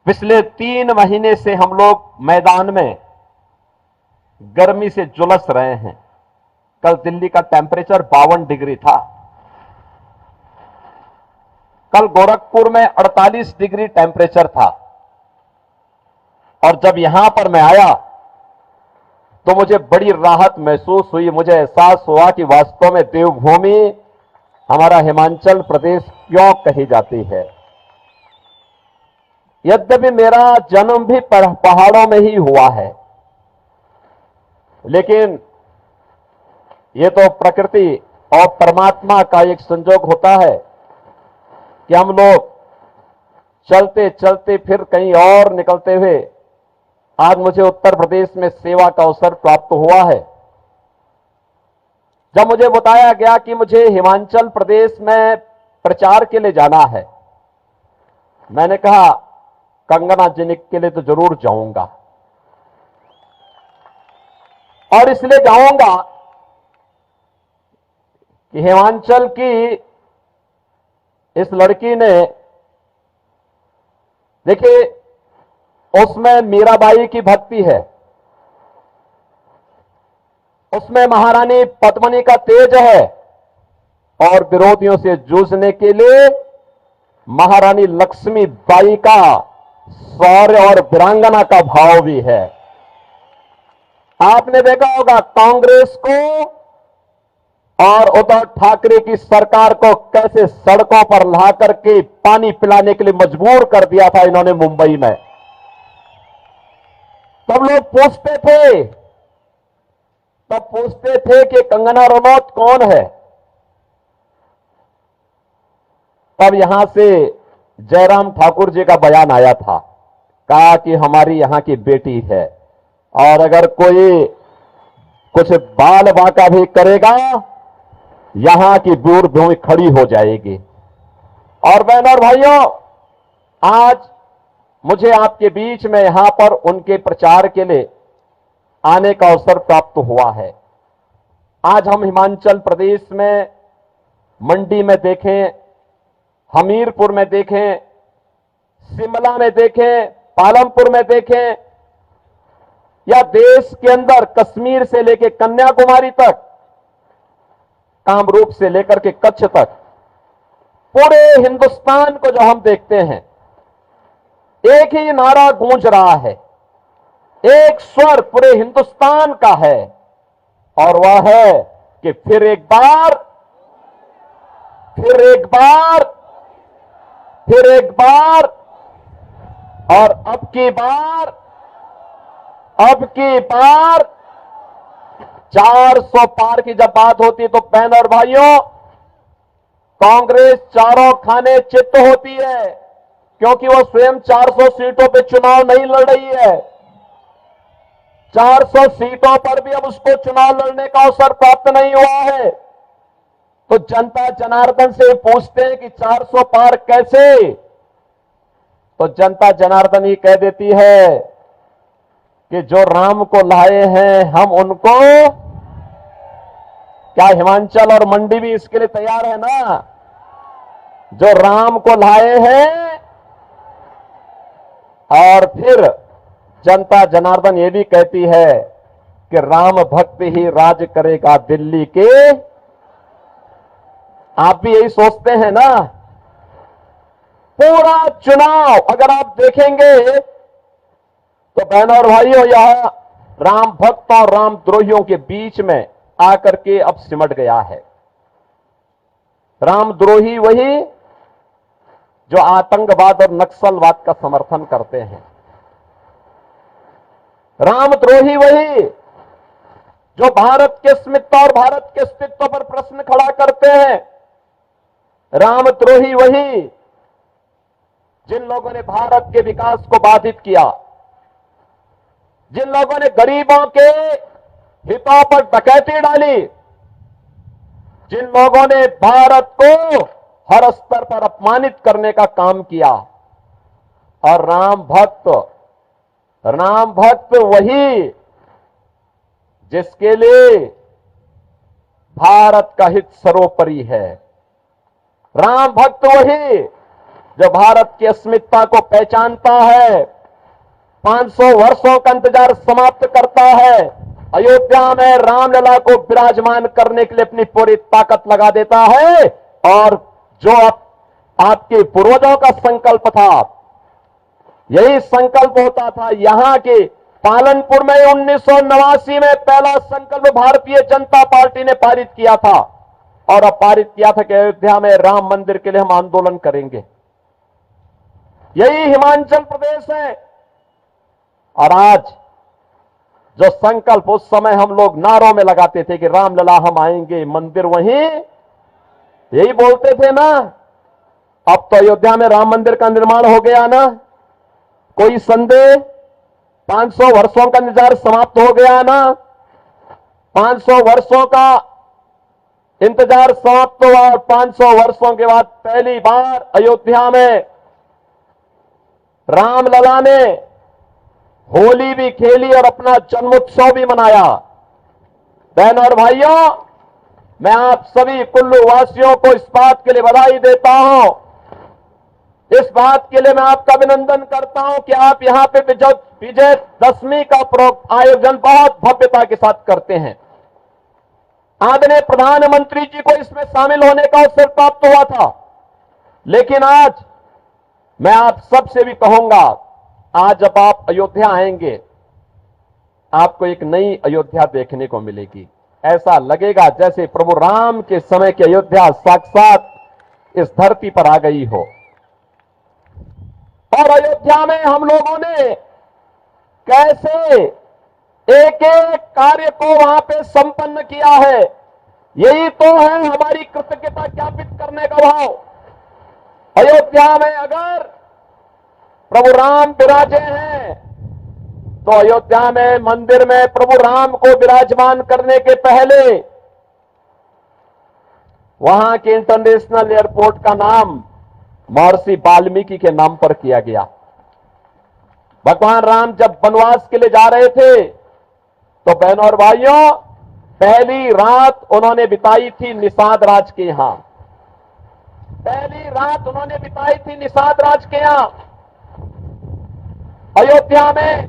पिछले 3 महीने से हम लोग मैदान में गर्मी से झुलस रहे हैं। कल दिल्ली का टेम्परेचर 52 डिग्री था। कल गोरखपुर में 48 डिग्री टेम्परेचर था। और जब यहां पर मैं आया तो मुझे बड़ी राहत महसूस हुई। मुझे एहसास हुआ कि वास्तव में देवभूमि हमारा हिमाचल प्रदेश क्यों कही जाती है। यद्यपि मेरा जन्म भी पहाड़ों में ही हुआ है, लेकिन यह तो प्रकृति और परमात्मा का एक संजोग होता है कि हम लोग चलते चलते फिर कहीं और निकलते हुए आज मुझे उत्तर प्रदेश में सेवा का अवसर प्राप्त हुआ है। जब मुझे बताया गया कि मुझे हिमाचल प्रदेश में प्रचार के लिए जाना है, मैंने कहा कंगना जी के लिए तो जरूर जाऊंगा। और इसलिए जाऊंगा कि हिमाचल की इस लड़की ने, देखिए, उसमें मीराबाई की भक्ति है, उसमें महारानी पद्मिनी का तेज है और विरोधियों से जूझने के लिए महारानी लक्ष्मीबाई का शौर्य और वीरांगना का भाव भी है। आपने देखा होगा कांग्रेस को और उद्धव ठाकरे की सरकार को कैसे सड़कों पर ला करके पानी पिलाने के लिए मजबूर कर दिया था इन्होंने मुंबई में। तब लोग पूछते थे कि कंगना रनौत कौन है। तब यहां से जयराम ठाकुर जी का बयान आया था, कहा कि हमारी यहां की बेटी है और अगर कोई कुछ बाल बांका भी करेगा यहां की दूर भूमि खड़ी हो जाएगी। और बहनों और भाइयों, आज मुझे आपके बीच में यहां पर उनके प्रचार के लिए आने का अवसर प्राप्त हुआ है। आज हम हिमाचल प्रदेश में मंडी में देखें, हमीरपुर में देखें, शिमला में देखें, पालमपुर में देखें, या देश के अंदर कश्मीर से लेकर कन्याकुमारी तक, कामरूप से लेकर के कच्छ तक, पूरे हिंदुस्तान को जो हम देखते हैं, एक ही नारा गूंज रहा है, एक स्वर पूरे हिंदुस्तान का है, और वह है कि फिर एक बार, फिर एक बार, फिर एक बार, और अब की बार 400 पार की जब बात होती है तो बहन और भाइयों, कांग्रेस चारों खाने चित्त होती है, क्योंकि वो स्वयं 400 सीटों पे चुनाव नहीं लड़ रही है। 400 सीटों पर भी अब उसको चुनाव लड़ने का अवसर प्राप्त नहीं हुआ है। तो जनता जनार्दन से पूछते हैं कि 400 पार कैसे, तो जनता जनार्दन ही कह देती है कि जो राम को लाए हैं हम उनको, क्या हिमाचल और मंडी भी इसके लिए तैयार है ना? जो राम को लाए हैं। और फिर जनता जनार्दन ये भी कहती है कि राम भक्त ही राज करेगा दिल्ली के। आप भी यही सोचते हैं ना? पूरा चुनाव अगर आप देखेंगे तो बहनों और भाइयों, यह राम भक्त और राम द्रोहियों के बीच में आकर के अब सिमट गया है। रामद्रोही वही जो आतंकवाद और नक्सलवाद का समर्थन करते हैं। रामद्रोही वही जो भारत के अस्मिता और भारत के अस्तित्व पर प्रश्न खड़ा करते हैं। रामद्रोही वही जिन लोगों ने भारत के विकास को बाधित किया, जिन लोगों ने गरीबों के हितों पर डकैती डाली, जिन लोगों ने भारत को हर स्तर पर अपमानित करने का काम किया। और राम भक्त वही जिसके लिए भारत का हित सर्वोपरि है। राम भक्त वही जो भारत की अस्मिता को पहचानता है, 500 वर्षों का इंतजार समाप्त करता है, अयोध्या में रामलला को विराजमान करने के लिए अपनी पूरी ताकत लगा देता है। और जो आपके पूर्वजों का संकल्प था, यही संकल्प होता था। यहां के पालनपुर में 1989 में पहला संकल्प भारतीय जनता पार्टी ने पारित किया था, और अब पारित किया था कि अयोध्या में राम मंदिर के लिए हम आंदोलन करेंगे। यही हिमाचल प्रदेश है। और आज जो संकल्प उस समय हम लोग नारों में लगाते थे कि रामलला हम आएंगे, मंदिर वहीं, यही बोलते थे ना। अब तो अयोध्या में राम मंदिर का निर्माण हो गया ना, कोई संदेह? 500 वर्षों का इंतजार समाप्त हो गया ना। 500 वर्षों का इंतजार समाप्त हुआ और 500 वर्षों के बाद पहली बार अयोध्या में रामलला ने होली भी खेली और अपना जन्मोत्सव भी मनाया। बहन और भाइयों, मैं आप सभी कुल्लू वासियों को इस बात के लिए बधाई देता हूं, इस बात के लिए मैं आपका अभिनंदन करता हूं कि आप यहां पे विजयदशमी का आयोजन बहुत भव्यता के साथ करते हैं। आदरणीय प्रधानमंत्री जी को इसमें शामिल होने का अवसर प्राप्त हुआ था, लेकिन आज मैं आप सबसे भी कहूंगा, आज जब आप अयोध्या आएंगे, आपको एक नई अयोध्या देखने को मिलेगी। ऐसा लगेगा जैसे प्रभु राम के समय की अयोध्या साक्षात इस धरती पर आ गई हो। और अयोध्या में हम लोगों ने कैसे एक एक कार्य को वहां पे संपन्न किया है, यही तो है हमारी कृतज्ञता ज्ञापित करने का भाव। अयोध्या में अगर प्रभु राम विराजे हैं, तो अयोध्या में मंदिर में प्रभु राम को विराजमान करने के पहले वहां के इंटरनेशनल एयरपोर्ट का नाम महर्षि वाल्मीकि के नाम पर किया गया। भगवान राम जब वनवास के लिए जा रहे थे, तो बहनों और भाइयों, पहली रात उन्होंने बिताई थी निषाद राज के यहां। पहली रात उन्होंने बिताई थी निषाद राज के यहां। अयोध्या में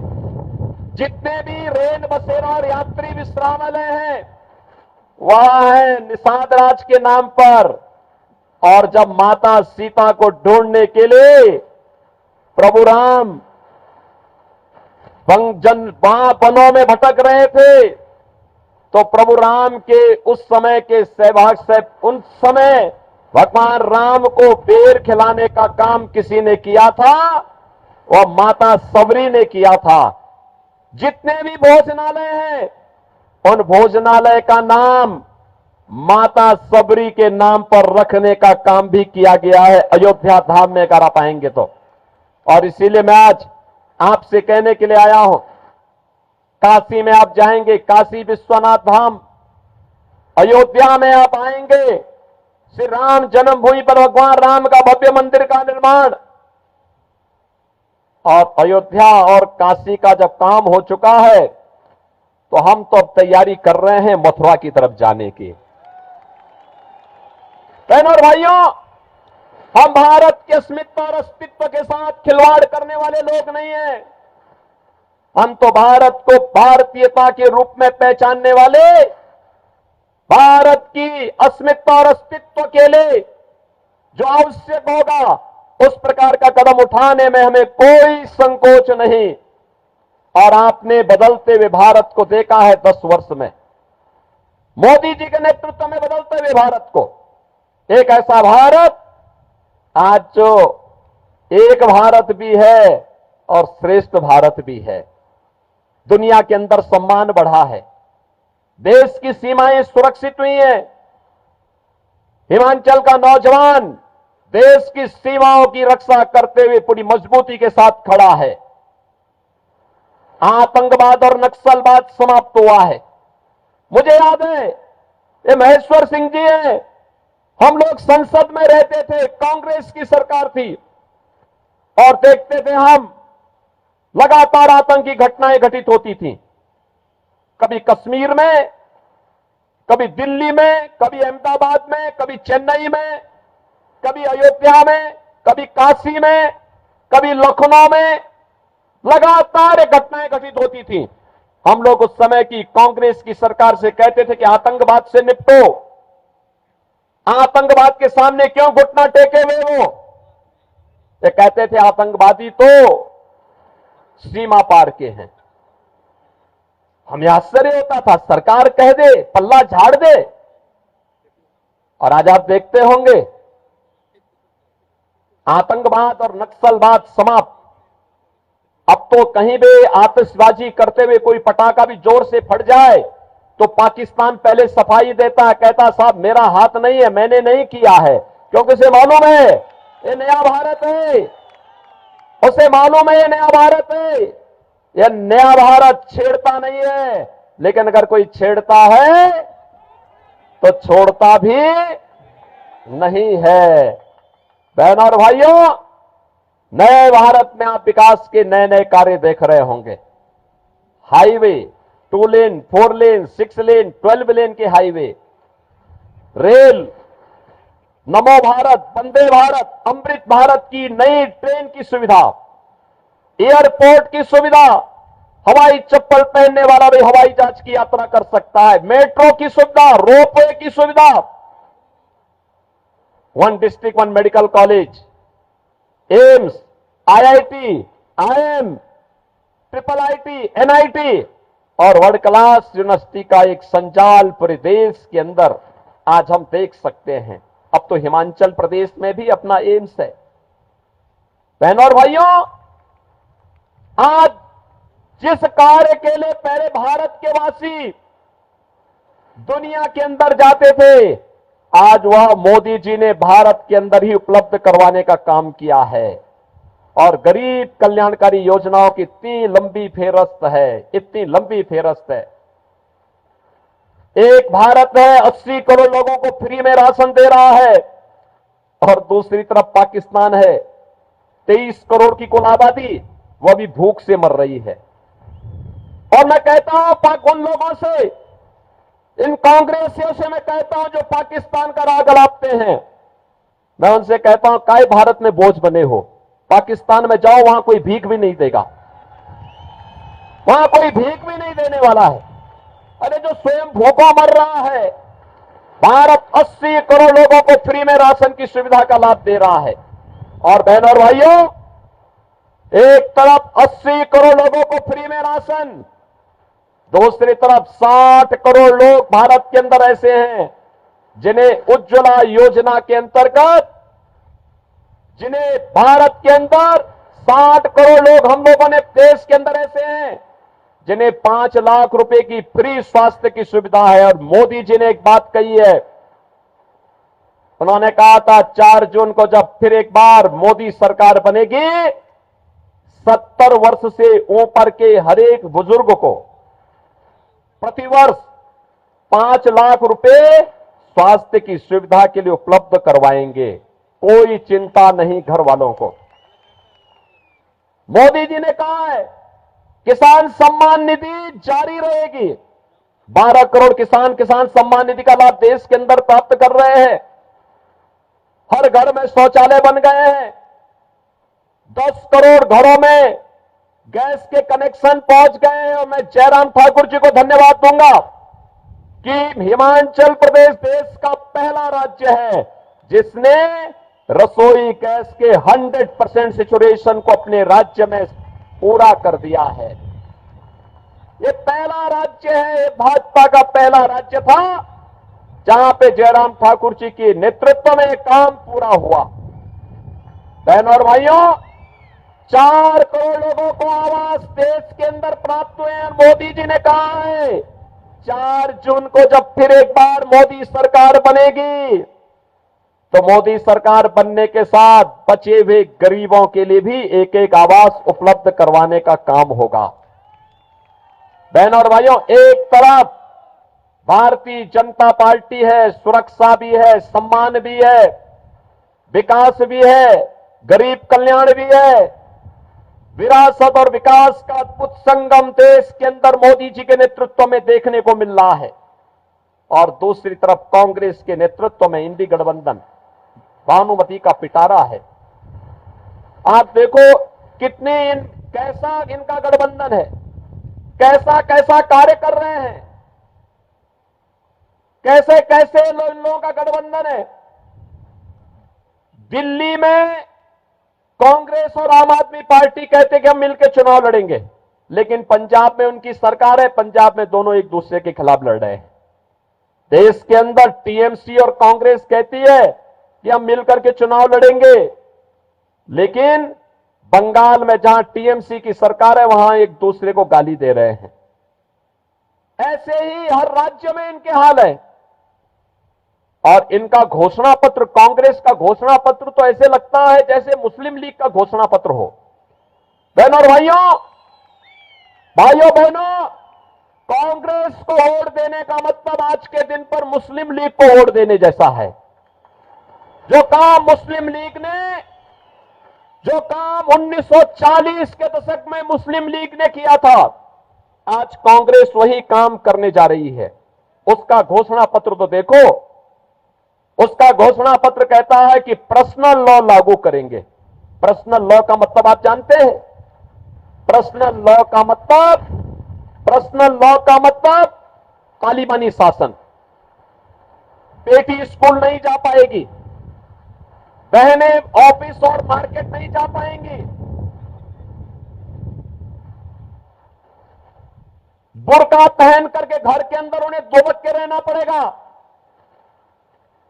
जितने भी रेल बसेरा और यात्री विश्रामालय हैं, वह है निषाद राज के नाम पर। और जब माता सीता को ढूंढने के लिए प्रभु राम वनों में भटक रहे थे, तो प्रभु राम के उस समय के सहभाग से उन समय भगवान राम को बेर खिलाने का काम किसी ने किया था, वह माता सबरी ने किया था। जितने भी भोजनालय हैं, उन भोजनालय का नाम माता सबरी के नाम पर रखने का काम भी किया गया है अयोध्या धाम में, अगर आप आएंगे तो। और इसीलिए मैं आज आपसे कहने के लिए आया हूं, काशी में आप जाएंगे, काशी विश्वनाथ धाम, अयोध्या में आप आएंगे, श्री राम जन्मभूमि पर भगवान राम का भव्य मंदिर का निर्माण। और अयोध्या और काशी का जब काम हो चुका है, तो हम तो अब तैयारी कर रहे हैं मथुरा की तरफ जाने की। बहनों और भाइयों, हम भारत के अस्मिता और अस्तित्व के साथ खिलवाड़ करने वाले लोग नहीं हैं। हम तो भारत को भारतीयता के रूप में पहचानने वाले, भारत की अस्मिता और अस्तित्व के लिए जो आवश्यक होगा, उस प्रकार का कदम उठाने में हमें कोई संकोच नहीं। और आपने बदलते हुए भारत को देखा है 10 वर्ष में, मोदी जी के नेतृत्व में बदलते हुए भारत को, एक ऐसा भारत आज जो एक भारत भी है और श्रेष्ठ भारत भी है। दुनिया के अंदर सम्मान बढ़ा है, देश की सीमाएं सुरक्षित हुई हैं। हिमाचल का नौजवान देश की सीमाओं की रक्षा करते हुए पूरी मजबूती के साथ खड़ा है। आतंकवाद और नक्सलवाद समाप्त हुआ है। मुझे याद है, ये महेश्वर सिंह जी हैं, हम लोग संसद में रहते थे, कांग्रेस की सरकार थी, और देखते थे हम लगातार आतंकी घटनाएं घटित होती थी। कभी कश्मीर में, कभी दिल्ली में, कभी अहमदाबाद में, कभी चेन्नई में, कभी अयोध्या में, कभी काशी में, कभी लखनऊ में लगातार ये घटनाएं घटित होती थी। हम लोग उस समय की कांग्रेस की सरकार से कहते थे कि आतंकवाद से निपटो, आतंकवाद के सामने क्यों घुटना टेके हुए वो। ये कहते थे आतंकवादी तो सीमा पार के हैं। हमें आश्चर्य होता था, सरकार कह दे, पल्ला झाड़ दे, और आज आप देखते होंगे आतंकवाद और नक्सलवाद समाप्त। अब तो कहीं भी आतिशबाजी करते हुए कोई पटाखा भी जोर से फट जाए तो पाकिस्तान पहले सफाई देता है, कहता साहब मेरा हाथ नहीं है, मैंने नहीं किया है, क्योंकि उसे मालूम है ये नया भारत है, उसे मालूम है ये नया भारत है, ये नया भारत छेड़ता नहीं है। लेकिन अगर कोई छेड़ता है तो छोड़ता भी नहीं है। बहनों और भाइयों, नए भारत में आप विकास के नए नए कार्य देख रहे होंगे। हाईवे 2 लेन, 4 लेन, 6 लेन, 12 लेन के हाईवे, रेल, नमो भारत, वंदे भारत, अमृत भारत की नई ट्रेन की सुविधा, एयरपोर्ट की सुविधा, हवाई चप्पल पहनने वाला भी हवाई जहाज की यात्रा कर सकता है, मेट्रो की सुविधा, रोपवे की सुविधा, 1 district 1 medical college, AIIMS, IIT, IIM, triple IT, NIT और वर्ल्ड क्लास यूनिवर्सिटी का एक संजाल पूरे देश के अंदर आज हम देख सकते हैं। अब तो हिमाचल प्रदेश में भी अपना एम्स है। बहनों और भाइयों, आज जिस कार्य के लिए पहले भारत के वासी दुनिया के अंदर जाते थे, आज वह मोदी जी ने भारत के अंदर ही उपलब्ध करवाने का काम किया है। और गरीब कल्याणकारी योजनाओं की इतनी लंबी फेहरिस्त है, इतनी लंबी फेहरिस्त है। एक भारत है, 80 करोड़ लोगों को फ्री में राशन दे रहा है, और दूसरी तरफ पाकिस्तान है, 23 करोड़ की कुल आबादी, वह भी भूख से मर रही है। और मैं कहता हूं उन लोगों से, इन कांग्रेसियों से मैं कहता हूं जो पाकिस्तान का राग अलापते हैं, मैं उनसे कहता हूं काय भारत में बोझ बने हो, पाकिस्तान में जाओ, वहां कोई भीख भी नहीं देगा, वहां कोई भीख भी नहीं देने वाला है। अरे जो स्वयं भूखा मर रहा है, भारत 80 करोड़ लोगों को फ्री में राशन की सुविधा का लाभ दे रहा है। और बहनों और भाइयों, एक तरफ 80 करोड़ लोगों को फ्री में राशन, दूसरी तरफ 60 करोड़ लोग भारत के अंदर ऐसे हैं जिन्हें उज्ज्वला योजना के अंतर्गत, जिन्हें भारत के अंदर 60 करोड़ लोग हम लोगों ने देश के अंदर ऐसे हैं जिन्हें 5 लाख रुपए की फ्री स्वास्थ्य की सुविधा है। और मोदी जी ने एक बात कही है, उन्होंने कहा था 4 जून को जब फिर एक बार मोदी सरकार बनेगी, 70 वर्ष से ऊपर के हर एक बुजुर्ग को प्रतिवर्ष 5 लाख रुपए स्वास्थ्य की सुविधा के लिए उपलब्ध करवाएंगे। कोई चिंता नहीं घर वालों को। मोदी जी ने कहा है किसान सम्मान निधि जारी रहेगी। 12 करोड़ किसान सम्मान निधि का लाभ देश के अंदर प्राप्त कर रहे हैं। हर घर में शौचालय बन गए हैं। 10 करोड़ घरों में गैस के कनेक्शन पहुंच गए हैं। और मैं जयराम ठाकुर जी को धन्यवाद दूंगा कि हिमाचल प्रदेश देश का पहला राज्य है जिसने रसोई गैस के 100% सैचुरेशन को अपने राज्य में पूरा कर दिया है। ये पहला राज्य है, ये भाजपा का पहला राज्य था जहां पे जयराम ठाकुर जी के नेतृत्व में काम पूरा हुआ। बहनों और भाइयों, 4 करोड़ लोगों को आवास देश के अंदर प्राप्त हुए हैं। मोदी जी ने कहा है 4 जून को जब फिर एक बार मोदी सरकार बनेगी तो मोदी सरकार बनने के साथ बचे हुए गरीबों के लिए भी एक एक आवास उपलब्ध करवाने का काम होगा। बहनों और भाइयों, एक तरफ भारतीय जनता पार्टी है, सुरक्षा भी है, सम्मान भी है, विकास भी है, गरीब कल्याण भी है, विरासत और विकास का अद्भुत संगम देश के अंदर मोदी जी के नेतृत्व में देखने को मिल रहा है। और दूसरी तरफ कांग्रेस के नेतृत्व में इंडी गठबंधन भानुमति का पिटारा है। आप देखो कैसा इनका गठबंधन है, कैसा कैसा कार्य कर रहे हैं, कैसे कैसे इन लोगों का गठबंधन है। दिल्ली में कांग्रेस और आम आदमी पार्टी कहते कि हम मिलकर चुनाव लड़ेंगे, लेकिन पंजाब में उनकी सरकार है, पंजाब में दोनों एक दूसरे के खिलाफ लड़ रहे हैं। देश के अंदर टीएमसी और कांग्रेस कहती है कि हम मिलकर के चुनाव लड़ेंगे, लेकिन बंगाल में जहां टीएमसी की सरकार है वहां एक दूसरे को गाली दे रहे हैं। ऐसे ही हर राज्य में इनके हाल है। और इनका घोषणा पत्र, कांग्रेस का घोषणा पत्र तो ऐसे लगता है जैसे मुस्लिम लीग का घोषणा पत्र हो। बहनों और भाइयों बहनों, कांग्रेस को वोट देने का मतलब आज के दिन पर मुस्लिम लीग को वोट देने जैसा है। जो काम मुस्लिम लीग ने, जो काम 1940 के दशक में मुस्लिम लीग ने किया था, आज कांग्रेस वही काम करने जा रही है। उसका घोषणा पत्र तो देखो, उसका घोषणा पत्र कहता है कि पर्सनल लॉ लागू करेंगे। पर्सनल लॉ का मतलब आप जानते हैं? पर्सनल लॉ का मतलब तालिबानी शासन। बेटी स्कूल नहीं जा पाएगी, बहनें ऑफिस और मार्केट नहीं जा पाएंगी, बुर्का पहन करके घर के अंदर उन्हें दुबक के रहना पड़ेगा।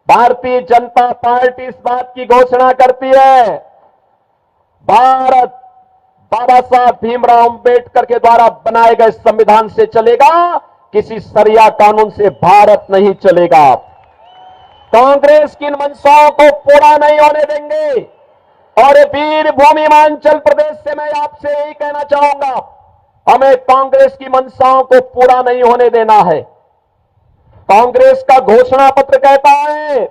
भारतीय जनता पार्टी इस बात की घोषणा करती है, भारत बाबा साहब भीमराव अंबेडकर के द्वारा बनाए गए संविधान से चलेगा, किसी सरिया कानून से भारत नहीं चलेगा। कांग्रेस की इन मंशाओं को पूरा नहीं होने देंगे। और वीर भूमि हिमाचल प्रदेश से मैं आपसे यही कहना चाहूंगा, हमें कांग्रेस की मंशाओं को पूरा नहीं होने देना है। कांग्रेस का घोषणा पत्र कहता है,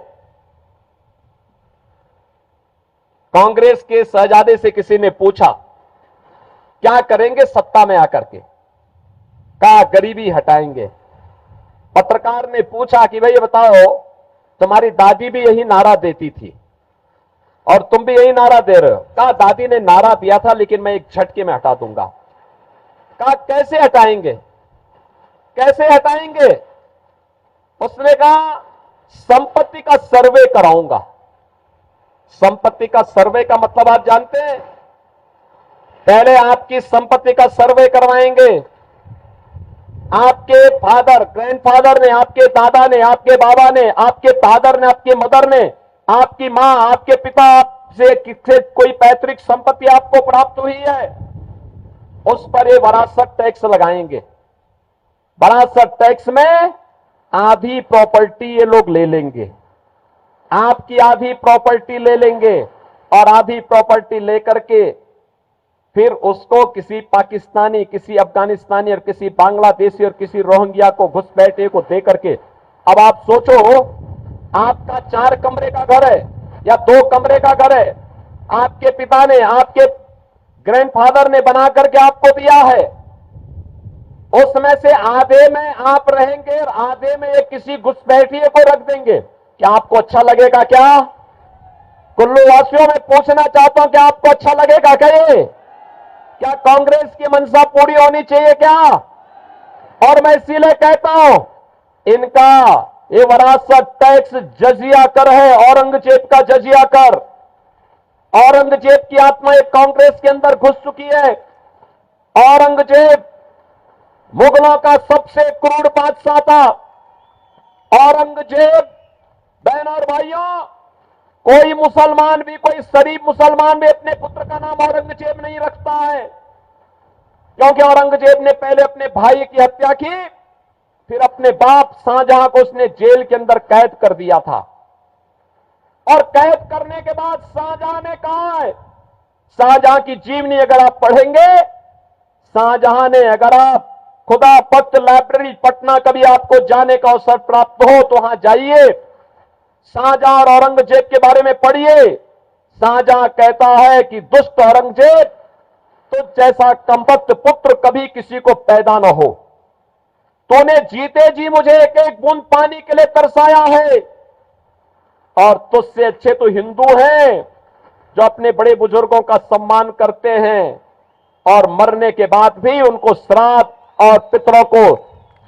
कांग्रेस के शहजादे से किसी ने पूछा क्या करेंगे सत्ता में आकर के, कहा गरीबी हटाएंगे। पत्रकार ने पूछा कि भाई बताओ, तुम्हारी दादी भी यही नारा देती थी और तुम भी यही नारा दे रहे हो। कहा दादी ने नारा दिया था लेकिन मैं एक झटके में हटा दूंगा। कहा कैसे हटाएंगे, कैसे हटाएंगे? उसने कहा संपत्ति का सर्वे कराऊंगा। संपत्ति का सर्वे का मतलब आप जानते हैं? पहले आपकी संपत्ति का सर्वे करवाएंगे। आपके फादर, ग्रैंडफादर ने, आपके दादा ने, आपके बाबा ने, आपके फादर ने, आपके मदर ने, आपकी मां, आपके पिता से किससे कोई पैतृक संपत्ति आपको प्राप्त हुई है, उस पर ये वरासत टैक्स लगाएंगे। वरासत टैक्स में आधी प्रॉपर्टी ये लोग ले लेंगे, आपकी आधी प्रॉपर्टी ले लेंगे और आधी प्रॉपर्टी लेकर के फिर उसको किसी पाकिस्तानी, किसी अफगानिस्तानी और किसी बांग्लादेशी और किसी रोहिंग्या को घुसपैठे को दे करके। अब आप सोचो, आपका 4 कमरे का घर है या 2 कमरे का घर है, आपके पिता ने, आपके ग्रैंडफादर ने बना करके आपको दिया है, उसमें से आधे में आप रहेंगे और आधे में एक किसी घुसपैठिए को रख देंगे। क्या आपको अच्छा लगेगा? क्या कुल्लू वासियों में पूछना चाहता हूं, क्या आपको अच्छा लगेगा? क्या कांग्रेस की मंशा पूरी होनी चाहिए क्या? और मैं इसीलिए कहता हूं, इनका ये वरासत टैक्स जजिया कर है, औरंगजेब का जजिया कर। औरंगजेब की आत्मा एक कांग्रेस के अंदर घुस चुकी है। औरंगजेब मुगलों का सबसे क्रूर बादशाह था। औरंगजेब, बहन और भाइयों, कोई मुसलमान भी, कोई शरीफ मुसलमान भी अपने पुत्र का नाम औरंगजेब नहीं रखता है, क्योंकि औरंगजेब ने पहले अपने भाई की हत्या की, फिर अपने बाप शाहजहां को उसने जेल के अंदर कैद कर दिया था। और कैद करने के बाद शाहजहां ने कहा है, शाहजहां की जीवनी अगर आप पढ़ेंगे, शाहजहां ने, अगर आप खुदा भक्त लाइब्रेरी पटना कभी आपको जाने का अवसर प्राप्त हो तो वहां जाइए, शाहजहां और औरंगजेब के बारे में पढ़िए। शाहजहां कहता है कि दुष्ट औरंगजेब, तुझ जैसा कमबख्त पुत्र कभी किसी को पैदा न हो। तूने जीते जी मुझे एक एक बूंद पानी के लिए तरसाया है, और तुझसे अच्छे तो हिंदू हैं जो अपने बड़े बुजुर्गों का सम्मान करते हैं और मरने के बाद भी उनको श्राद्ध और पितरों को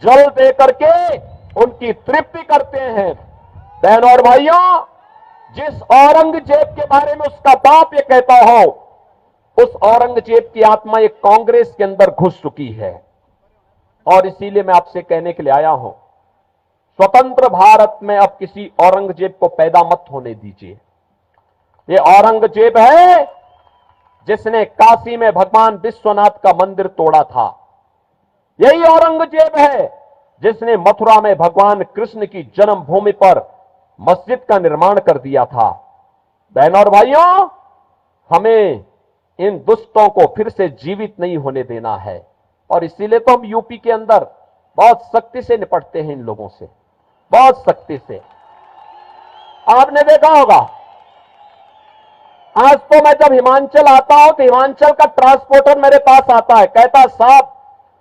जल दे करके उनकी तृप्ति करते हैं। बहनों और भाइयों, जिस औरंगजेब के बारे में उसका बाप ये कहता हो, उस औरंगजेब की आत्मा एक कांग्रेस के अंदर घुस चुकी है। और इसीलिए मैं आपसे कहने के लिए आया हूं, स्वतंत्र भारत में अब किसी औरंगजेब को पैदा मत होने दीजिए। ये औरंगजेब है जिसने काशी में भगवान विश्वनाथ का मंदिर तोड़ा था। यही औरंगजेब है जिसने मथुरा में भगवान कृष्ण की जन्मभूमि पर मस्जिद का निर्माण कर दिया था। बहनों और भाइयों, हमें इन दुष्टों को फिर से जीवित नहीं होने देना है और इसीलिए तो हम यूपी के अंदर बहुत सख्ती से निपटते हैं इन लोगों से, बहुत सख्ती से। आपने देखा होगा, आज तो मैं जब हिमाचल आता हूं तो हिमाचल का ट्रांसपोर्टर मेरे पास आता है, कहता साहब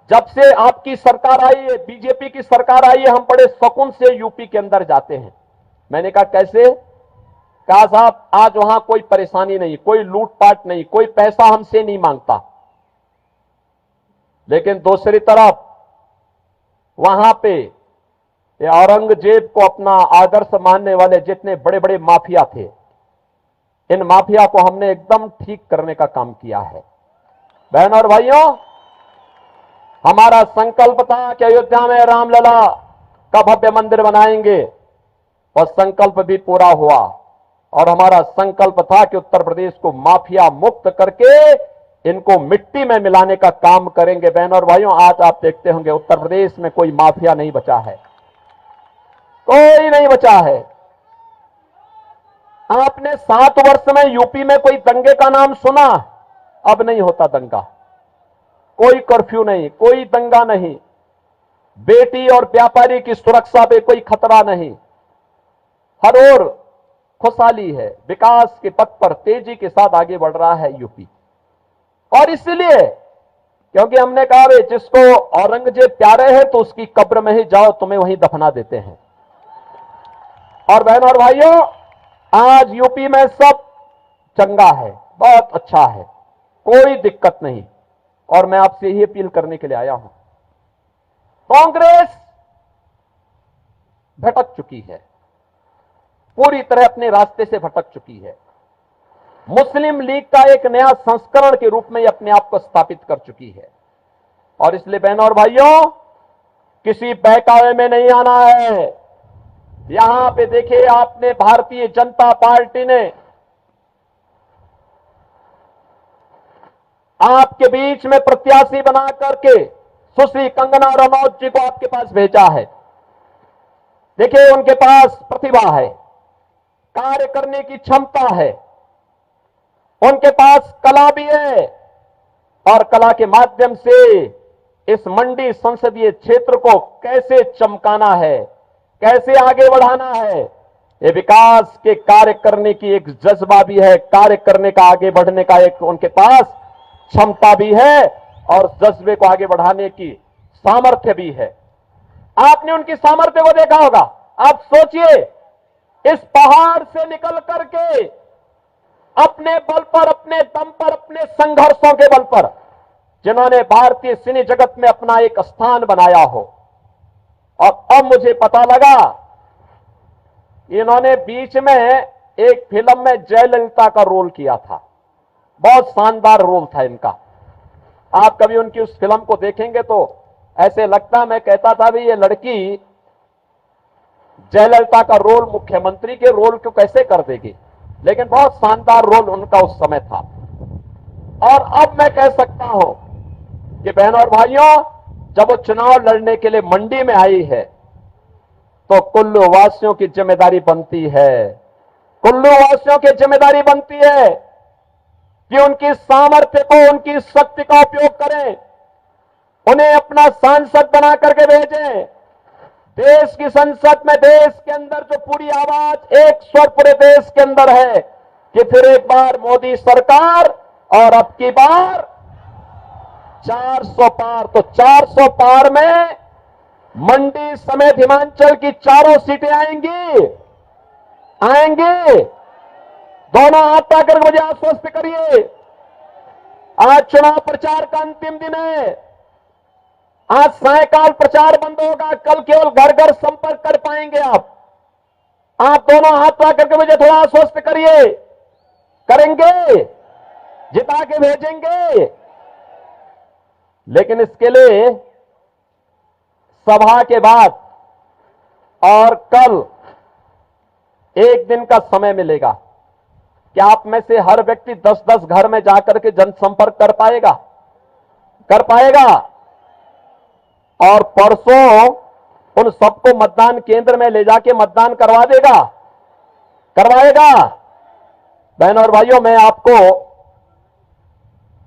जब से आपकी सरकार आई है, बीजेपी की सरकार आई है, हम बड़े सुकून से यूपी के अंदर जाते हैं। मैंने कहा कैसे? कहा साहब आज वहां कोई परेशानी नहीं, कोई लूटपाट नहीं, कोई पैसा हमसे नहीं मांगता। लेकिन दूसरी तरफ वहां पे ये औरंगजेब को अपना आदर्श मानने वाले जितने बड़े बड़े माफिया थे, इन माफिया को हमने एकदम ठीक करने का काम किया है। बहनों और भाइयों, हमारा संकल्प था कि अयोध्या में रामलला का भव्य मंदिर बनाएंगे, और संकल्प भी पूरा हुआ। और हमारा संकल्प था कि उत्तर प्रदेश को माफिया मुक्त करके इनको मिट्टी में मिलाने का काम करेंगे। बहनों और भाइयों, आज आप देखते होंगे उत्तर प्रदेश में कोई माफिया नहीं बचा है, कोई नहीं बचा है। आपने 7 वर्ष में यूपी में कोई दंगे का नाम सुना? अब नहीं होता दंगा, कोई कर्फ्यू नहीं, कोई दंगा नहीं, बेटी और व्यापारी की सुरक्षा पे कोई खतरा नहीं, हर ओर खुशहाली है, विकास के पथ पर तेजी के साथ आगे बढ़ रहा है यूपी। और इसलिए क्योंकि हमने कहा वे जिसको औरंगजेब प्यारे है तो उसकी कब्र में ही जाओ, तुम्हें वहीं दफना देते हैं। और बहनों और भाइयों, आज यूपी में सब चंगा है, बहुत अच्छा है, कोई दिक्कत नहीं। और मैं आपसे यही अपील करने के लिए आया हूं, कांग्रेस भटक चुकी है, पूरी तरह अपने रास्ते से भटक चुकी है। मुस्लिम लीग का एक नया संस्करण के रूप में ये अपने आप को स्थापित कर चुकी है। और इसलिए बहनों और भाइयों, किसी बहकावे में नहीं आना है। यहां पे देखिए, आपने भारतीय जनता पार्टी ने आपके बीच में प्रत्याशी बना करके सुश्री कंगना रनौत जी को आपके पास भेजा है। देखिए, उनके पास प्रतिभा है, कार्य करने की क्षमता है, उनके पास कला भी है, और कला के माध्यम से इस मंडी संसदीय क्षेत्र को कैसे चमकाना है, कैसे आगे बढ़ाना है, ये विकास के कार्य करने की एक जज्बा भी है, कार्य करने का, आगे बढ़ने का एक उनके पास क्षमता भी है, और जज्बे को आगे बढ़ाने की सामर्थ्य भी है। आपने उनकी सामर्थ्य को देखा होगा। आप सोचिए, इस पहाड़ से निकल करके अपने बल पर, अपने दम पर, अपने संघर्षों के बल पर जिन्होंने भारतीय सिने जगत में अपना एक स्थान बनाया हो, और अब मुझे पता लगा इन्होंने बीच में एक फिल्म में जयललिता का रोल किया था, बहुत शानदार रोल था इनका। आप कभी उनकी उस फिल्म को देखेंगे तो ऐसे लगता, मैं कहता था भी ये लड़की जयललिता का रोल मुख्यमंत्री के रोल को कैसे कर देगी, लेकिन बहुत शानदार रोल उनका उस समय था। और अब मैं कह सकता हूं कि बहनों और भाइयों, जब वो चुनाव लड़ने के लिए मंडी में आई है तो कुल्लू वासियों की जिम्मेदारी बनती है, कुल्लू वासियों की जिम्मेदारी बनती है कि उनकी सामर्थ्य को, उनकी शक्ति का उपयोग करें, उन्हें अपना सांसद बना करके भेजें। देश की संसद में, देश के अंदर जो पूरी आवाज, एक स्वर पूरे देश के अंदर है कि फिर एक बार मोदी सरकार, और अब की बार 400 पार। तो 400 पार में मंडी समेत हिमाचल की चारों सीटें आएंगी। आएंगे? दोनों हाथ पाकर मुझे आश्वस्त करिए। आज चुनाव प्रचार का अंतिम दिन है। आज सायकाल प्रचार बंद होगा, कल केवल घर घर संपर्क कर पाएंगे आप दोनों हाथ पाकर के मुझे थोड़ा आश्वस्त करिए। करेंगे? जिता के भेजेंगे। लेकिन इसके लिए सभा के बाद और कल एक दिन का समय मिलेगा। क्या आप में से हर व्यक्ति 10-10 घर में जाकर के जनसंपर्क कर पाएगा? कर पाएगा? और परसों उन सबको मतदान केंद्र में ले जाके मतदान करवा देगा? करवाएगा? बहनों और भाइयों, मैं आपको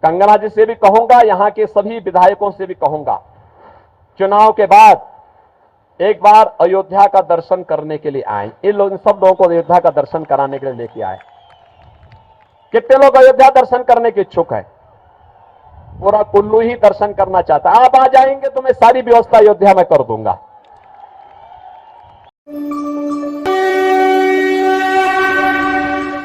कंगना जी से भी कहूंगा, यहां के सभी विधायकों से भी कहूंगा, चुनाव के बाद एक बार अयोध्या का दर्शन करने के लिए आए। इन सब लोगों को अयोध्या का दर्शन कराने के लिए लेके आए। कितने लोग अयोध्या दर्शन करने के इच्छुक है? पूरा कुल्लू ही दर्शन करना चाहता है। आप आ जाएंगे तो मैं सारी व्यवस्था अयोध्या में कर दूंगा।